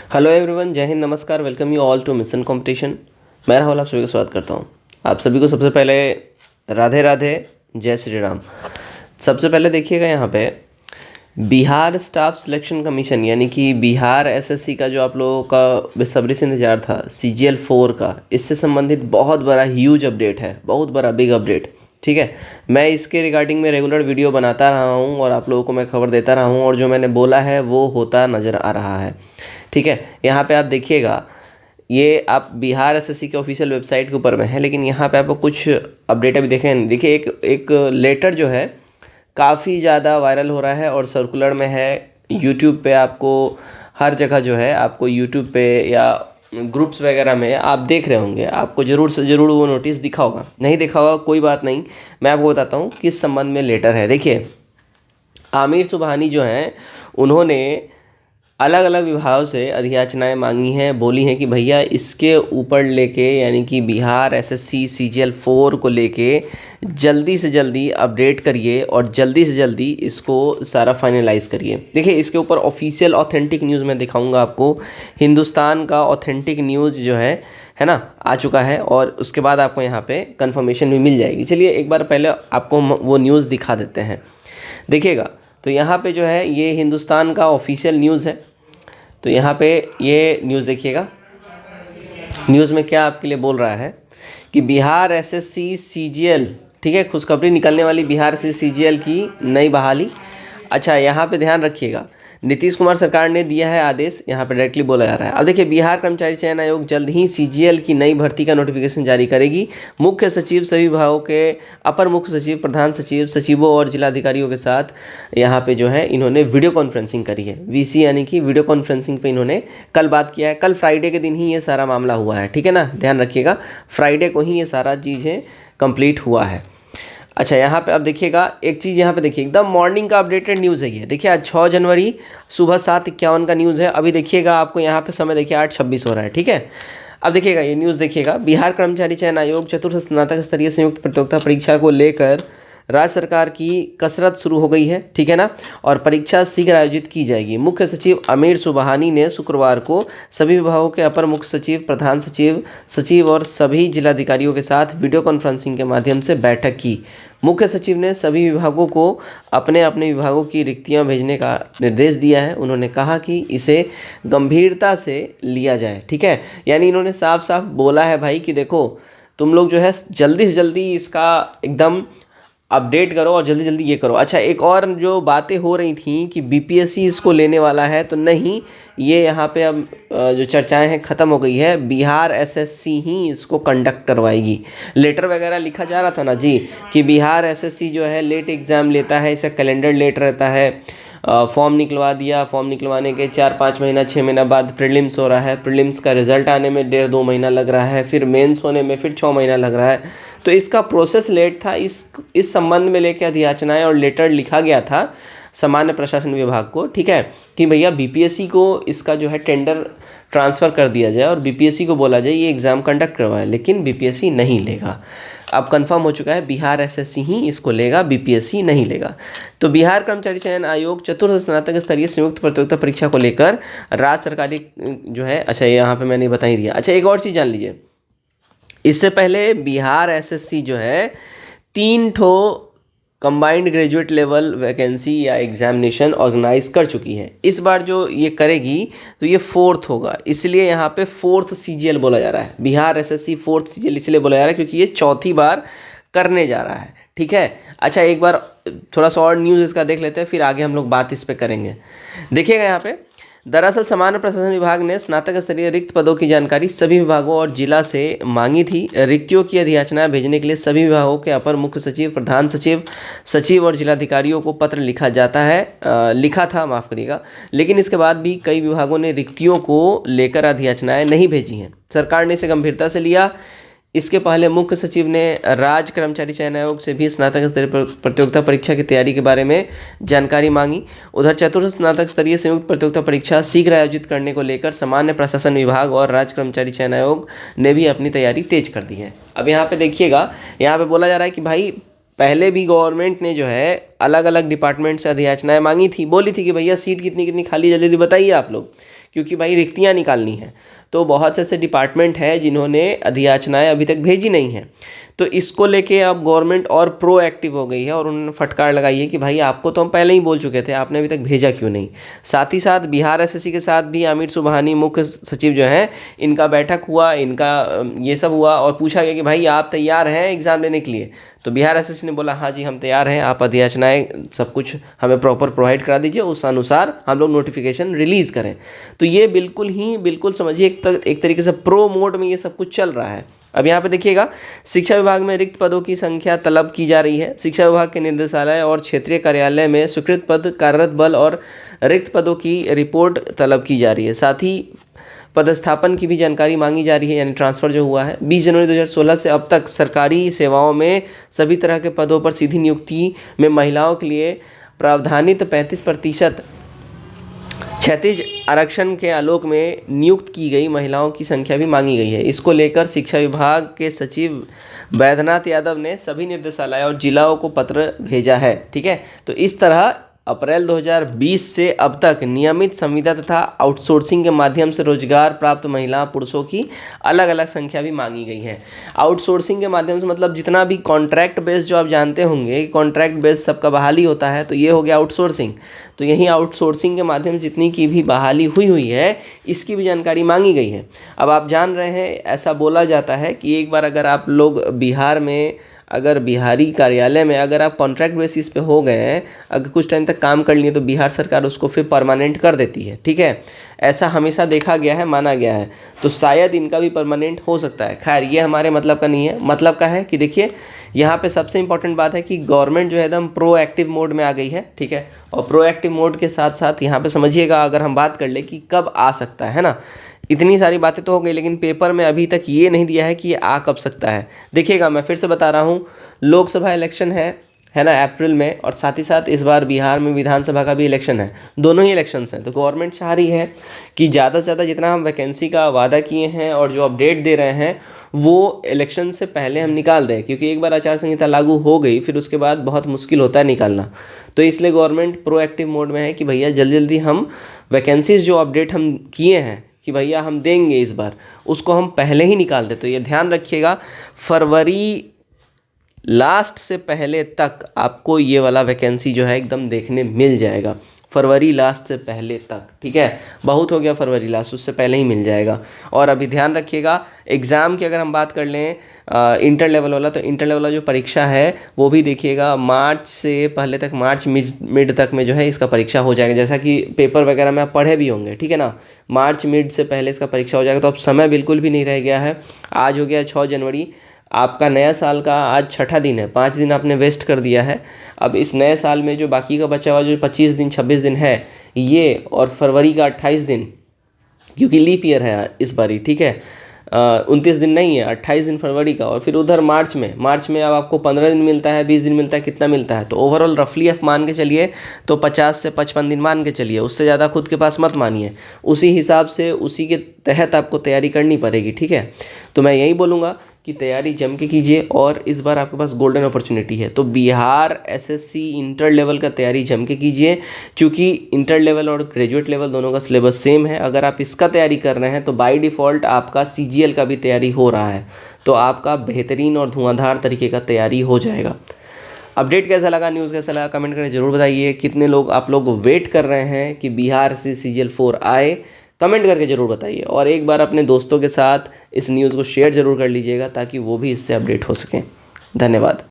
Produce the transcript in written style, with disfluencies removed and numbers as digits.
Hello everyone, जय हिंद, नमस्कार। Welcome you all to mission competition. मैं राहुल आप सभी का स्वागत करता हूं। आप सभी को सबसे पहले राधे राधे, जय श्री राम। सबसे पहले देखिएगा यहाँ पे बिहार स्टाफ सिलेक्शन कमीशन यानी कि बिहार एसएससी का जो आप लोगों का बेसब्री से इंतजार था CGL 4 का, इससे संबंधित बहुत बड़ा ह्यूज अपडेट है, बहुत बड़ा बिग अपडेट। ठीक है, मैं इसके रिगार्डिंग में रेगुलर वीडियो बनाता रहा हूँ और आप लोगों को मैं खबर देता रहा हूँ और जो मैंने बोला है वो होता नज़र आ रहा है। ठीक है, यहाँ पे आप देखिएगा, ये आप बिहार एसएससी के ऑफिशियल वेबसाइट के ऊपर में है, लेकिन यहाँ पे आपको कुछ अपडेट अभी देखें। देखिए, एक लेटर जो है काफ़ी ज़्यादा वायरल हो रहा है और सर्कुलर में है। यूट्यूब पे आपको हर जगह जो है, आपको यूट्यूब पे या ग्रुप्स वगैरह में आप देख रहे होंगे, आपको ज़रूर से ज़रूर वो नोटिस दिखा होगा। नहीं दिखा होगा कोई बात नहीं, मैं आपको बताता हूँ किस संबंध में लेटर है। देखिए, आमिर सुबहानी जो हैं उन्होंने अलग अलग विभागों से अधियाचनाएं मांगी हैं, बोली हैं कि भैया इसके ऊपर लेके यानी कि बिहार एसएससी CGL 4 को लेके जल्दी से जल्दी अपडेट करिए और जल्दी से जल्दी इसको सारा फाइनलाइज करिए। देखिए, इसके ऊपर ऑफिशियल ऑथेंटिक न्यूज़ मैं दिखाऊंगा आपको। हिंदुस्तान का ऑथेंटिक न्यूज़ जो है ना, आ चुका है और उसके बाद आपको यहाँ पे कंफर्मेशन भी मिल जाएगी। चलिए एक बार पहले आपको वो न्यूज़ दिखा देते हैं। देखिएगा, तो यहाँ पे जो है ये हिंदुस्तान का ऑफिशियल न्यूज़ है। तो यहाँ पे ये न्यूज़ देखिएगा, न्यूज़ में क्या आपके लिए बोल रहा है कि बिहार एसएससी CGL, ठीक है, खुशखबरी निकलने वाली बिहार से CGL की नई बहाली। अच्छा, यहाँ पे ध्यान रखिएगा, नीतीश कुमार सरकार ने दिया है आदेश, यहाँ पे डायरेक्टली बोला जा रहा है। अब देखिए, बिहार कर्मचारी चयन आयोग जल्द ही CGL की नई भर्ती का नोटिफिकेशन जारी करेगी। मुख्य सचिव सभी विभागों के अपर मुख्य सचिव, प्रधान सचिव, सचिवों और जिलाधिकारियों के साथ यहाँ पे जो है इन्होंने वीडियो कॉन्फ्रेंसिंग करी है। VC यानी कि वीडियो कॉन्फ्रेंसिंग पे इन्होंने कल बात किया है। कल फ्राइडे के दिन ही ये सारा मामला हुआ है, ठीक है ना, ध्यान रखिएगा, फ्राइडे को ही ये सारा चीज़ें कंप्लीट हुआ है। अच्छा, यहाँ पे अब देखिएगा एक चीज़, यहाँ पे देखिए एकदम मॉर्निंग का अपडेटेड न्यूज़ है ये। देखिए, आज 6 जनवरी सुबह 7:51 का न्यूज़ है। अभी देखिएगा, आपको यहाँ पे समय देखिए 8:26 हो रहा है। ठीक है, अब देखिएगा ये न्यूज़ देखिएगा, बिहार कर्मचारी चयन आयोग चतुर्थ स्नातक स्तरीय संयुक्त प्रतियोगिता परीक्षा को लेकर राज्य सरकार की कसरत शुरू हो गई है। ठीक है ना, और परीक्षा शीघ्र आयोजित की जाएगी। मुख्य सचिव आमिर सुबहानी ने शुक्रवार को सभी विभागों के अपर मुख्य सचिव, प्रधान सचिव, सचिव और सभी जिलाधिकारियों के साथ वीडियो कॉन्फ्रेंसिंग के माध्यम से बैठक की। मुख्य सचिव ने सभी विभागों को अपने अपने विभागों की रिक्तियां भेजने का निर्देश दिया है। उन्होंने कहा कि इसे गंभीरता से लिया जाए। ठीक है, यानी इन्होंने साफ साफ बोला है भाई कि देखो, तुम लोग जो है जल्दी से जल्दी इसका एकदम अपडेट करो और जल्दी जल्दी ये करो। अच्छा, एक और जो बातें हो रही थी कि BPSC इसको लेने वाला है, तो नहीं, ये यहाँ पे अब जो चर्चाएं हैं ख़त्म हो गई है। बिहार SSC ही इसको कंडक्ट करवाएगी। लेटर वगैरह लिखा जा रहा था ना जी कि बिहार SSC जो है लेट एग्ज़ाम लेता है, इसका कैलेंडर लेट रहता है। फॉर्म निकलवा दिया, फॉर्म निकलवाने के 4-5 महीना 6 महीना बाद प्रीलिम्स हो रहा है, प्रीलिम्स का रिजल्ट आने में 1.5-2 महीना लग रहा है, फिर मेंस होने में फिर 6 महीना लग रहा है। तो इसका प्रोसेस लेट था। इस संबंध में लेकर अधियाचनाएं और लेटर लिखा गया था सामान्य प्रशासन विभाग को। ठीक है, कि भैया BPSC को इसका जो है टेंडर ट्रांसफ़र कर दिया जाए और BPSC को बोला जाए ये एग्ज़ाम कंडक्ट करवाए, लेकिन BPSC नहीं लेगा। अब कंफर्म हो चुका है, बिहार SSC ही इसको लेगा, BPSC नहीं लेगा। तो बिहार कर्मचारी चयन आयोग चतुर्थ स्नातक स्तरीय संयुक्त प्रतियोगिता परीक्षा को लेकर राज्य सरकारी जो है, अच्छा ये यहाँ पे मैंने बता ही दिया। अच्छा, एक और चीज़ जान लीजिए, इससे पहले बिहार SSC जो है 3 ठो कंबाइंड ग्रेजुएट लेवल वैकेंसी या एग्जामिनेशन ऑर्गेनाइज कर चुकी है। इस बार जो ये करेगी तो ये 4th होगा, इसलिए यहाँ पे 4th CGL बोला जा रहा है। बिहार SSC 4th CGL इसलिए बोला जा रहा है क्योंकि ये चौथी बार करने जा रहा है। ठीक है, अच्छा एक बार थोड़ा सा और न्यूज़ इसका देख लेते हैं, फिर आगे हम लोग बात इस पर करेंगे। देखिएगा यहाँ पे, दरअसल सामान्य प्रशासन विभाग ने स्नातक स्तरीय रिक्त पदों की जानकारी सभी विभागों और जिला से मांगी थी। रिक्तियों की अधियाचनाएं भेजने के लिए सभी विभागों के अपर मुख्य सचिव, प्रधान सचिव, सचिव और जिलाधिकारियों को पत्र लिखा था, माफ़ करिएगा, लेकिन इसके बाद भी कई विभागों ने रिक्तियों को लेकर अधियाचनाएं नहीं भेजी हैं। सरकार ने इसे गंभीरता से लिया। इसके पहले मुख्य सचिव ने राज्य कर्मचारी चयन आयोग से भी स्नातक स्तरीय प्रतियोगिता परीक्षा की तैयारी के बारे में जानकारी मांगी। उधर चतुर्थ स्नातक स्तरीय संयुक्त प्रतियोगिता परीक्षा शीघ्र आयोजित करने को लेकर सामान्य प्रशासन विभाग और राज्य कर्मचारी चयन आयोग ने भी अपनी तैयारी तेज कर दी है। अब यहाँ पे देखिएगा, यहाँ पे बोला जा रहा है कि भाई पहले भी गवर्नमेंट ने जो है अलग अलग डिपार्टमेंट से अधियाचनाएं मांगी थी, बोली थी कि भैया सीट कितनी कितनी खाली जल्दी बताइए आप लोग, क्योंकि भाई रिक्तियाँ निकालनी है। तो बहुत से ऐसे डिपार्टमेंट हैं जिन्होंने अधियाचनाएं अभी तक भेजी नहीं हैं। तो इसको लेके अब गवर्नमेंट और प्रोएक्टिव हो गई है और उन्होंने फटकार लगाई है कि भाई आपको तो हम पहले ही बोल चुके थे, आपने अभी तक भेजा क्यों नहीं। साथ ही साथ बिहार एसएससी के साथ भी आमिर सुबहानी मुख्य सचिव जो हैं, इनका बैठक हुआ, इनका ये सब हुआ और पूछा गया कि भाई आप तैयार हैं एग्ज़ाम लेने के लिए। तो बिहार एसएससी ने बोला हाँ जी हम तैयार हैं, आप अधियाचनाएँ सब कुछ हमें प्रॉपर प्रोवाइड करा दीजिए, उस अनुसार हम लोग नोटिफिकेशन रिलीज़ करें। तो ये बिल्कुल समझिए एक तरीके से प्रो मोड में ये सब कुछ चल रहा है। अब यहाँ पे देखिएगा, शिक्षा विभाग में रिक्त पदों की संख्या तलब की जा रही है। शिक्षा विभाग के निर्देशालय और क्षेत्रीय कार्यालय में स्वीकृत पद, कार्यरत बल और रिक्त पदों की रिपोर्ट तलब की जा रही है। साथ ही पदस्थापन की भी जानकारी मांगी जा रही है, यानी ट्रांसफ़र जो हुआ है 20 जनवरी 2016 से अब तक सरकारी सेवाओं में सभी तरह के पदों पर सीधी नियुक्ति में महिलाओं के लिए प्रावधानित 35% क्षैतिज आरक्षण के आलोक में नियुक्त की गई महिलाओं की संख्या भी मांगी गई है। इसको लेकर शिक्षा विभाग के सचिव वैद्यनाथ यादव ने सभी निर्देशालय और जिलाओं को पत्र भेजा है। ठीक है, तो इस तरह अप्रैल 2020 से अब तक नियमित संविदा तथा आउटसोर्सिंग के माध्यम से रोजगार प्राप्त महिला पुरुषों की अलग अलग संख्या भी मांगी गई है। आउटसोर्सिंग के माध्यम से मतलब जितना भी कॉन्ट्रैक्ट बेस, जो आप जानते होंगे कॉन्ट्रैक्ट बेस सबका बहाली होता है, तो ये हो गया आउटसोर्सिंग। तो यही आउटसोर्सिंग के माध्यम से जितनी की भी बहाली हुई है, इसकी भी जानकारी मांगी गई है। अब आप जान रहे हैं, ऐसा बोला जाता है कि एक बार अगर आप लोग बिहार में, अगर बिहारी कार्यालय में अगर आप कॉन्ट्रैक्ट बेसिस पे हो गए हैं, अगर कुछ टाइम तक काम कर लिए, तो बिहार सरकार उसको फिर परमानेंट कर देती है। ठीक है, ऐसा हमेशा देखा गया है, माना गया है। तो शायद इनका भी परमानेंट हो सकता है। खैर, ये हमारे मतलब का नहीं है। मतलब का है कि देखिए, यहाँ पे सबसे इंपॉर्टेंट बात है कि गवर्नमेंट जो है एकदम प्रोएक्टिव मोड में आ गई है। ठीक है, और प्रोएक्टिव मोड के साथ साथ यहाँ पे समझिएगा, अगर हम बात कर ले कि कब आ सकता है ना, इतनी सारी बातें तो हो गई, लेकिन पेपर में अभी तक ये नहीं दिया है कि ये आ कब सकता है। देखिएगा, मैं फिर से बता रहा हूँ, लोकसभा इलेक्शन है ना अप्रैल में, और साथ ही साथ इस बार बिहार में विधानसभा का भी इलेक्शन है। दोनों ही इलेक्शंस हैं। तो गवर्नमेंट चाह रही है कि ज़्यादा से ज़्यादा जितना हम वैकेंसी का वादा किए हैं और जो अपडेट दे रहे हैं, वो इलेक्शन से पहले हम निकाल दें, क्योंकि एक बार आचार संहिता लागू हो गई फिर उसके बाद बहुत मुश्किल होता है निकालना। तो इसलिए गवर्नमेंट प्रोएक्टिव मोड में है कि भैया जल्दी जल्दी हम वैकेंसीज जो अपडेट हम किए हैं कि भैया हम देंगे इस बार, उसको हम पहले ही निकाल दें। तो ये ध्यान रखिएगा, फरवरी लास्ट से पहले तक आपको ये वाला वैकेंसी जो है एकदम देखने मिल जाएगा। फरवरी लास्ट से पहले तक। ठीक है, बहुत हो गया फरवरी लास्ट, उससे पहले ही मिल जाएगा। और अभी ध्यान रखिएगा, एग्ज़ाम की अगर हम बात कर लें इंटर लेवल वाला, तो इंटर लेवल वाला जो परीक्षा है वो भी देखिएगा मार्च से पहले तक, मार्च मिड तक में जो है इसका परीक्षा हो जाएगा। जैसा कि पेपर वगैरह में आप पढ़े भी होंगे, ठीक है ना, मार्च मिड से पहले इसका परीक्षा हो जाएगा। तो अब समय बिल्कुल भी नहीं रह गया है। आज हो गया 6 जनवरी, आपका नया साल का आज 6ठा दिन है। 5 दिन आपने वेस्ट कर दिया है। अब इस नए साल में जो बाकी का बचा हुआ जो 25 दिन 26 दिन है ये, और फरवरी का 28 दिन, क्योंकि लीप ईयर है इस बारी, ठीक है, 29 दिन नहीं है, 28 दिन फरवरी का। और फिर उधर मार्च में अब आपको 15 दिन मिलता है, 20 दिन मिलता है, कितना मिलता है, तो ओवरऑल रफली आप मान के चलिए तो 50 से 55 दिन मान के चलिए, उससे ज़्यादा खुद के पास मत मानिए। उसी हिसाब से, उसी के तहत आपको तैयारी करनी पड़ेगी। ठीक है, तो मैं यही बोलूँगा कि तैयारी जम के कीजिए, और इस बार आपके पास गोल्डन अपॉर्चुनिटी है। तो बिहार एसएससी इंटर लेवल का तैयारी जम के कीजिए, क्योंकि इंटर लेवल और ग्रेजुएट लेवल दोनों का सिलेबस सेम है। अगर आप इसका तैयारी कर रहे हैं तो बाय डिफ़ॉल्ट आपका सीजीएल का भी तैयारी हो रहा है, तो आपका बेहतरीन और धुआंधार तरीके का तैयारी हो जाएगा। अपडेट कैसा लगा, न्यूज़ कैसा लगा, कमेंट करके ज़रूर बताइए। कितने लोग आप लोग वेट कर रहे हैं कि बिहार से सीजीएल 4 आए, कमेंट करके ज़रूर बताइए। और एक बार अपने दोस्तों के साथ इस न्यूज़ को शेयर ज़रूर कर लीजिएगा, ताकि वो भी इससे अपडेट हो सकें। धन्यवाद।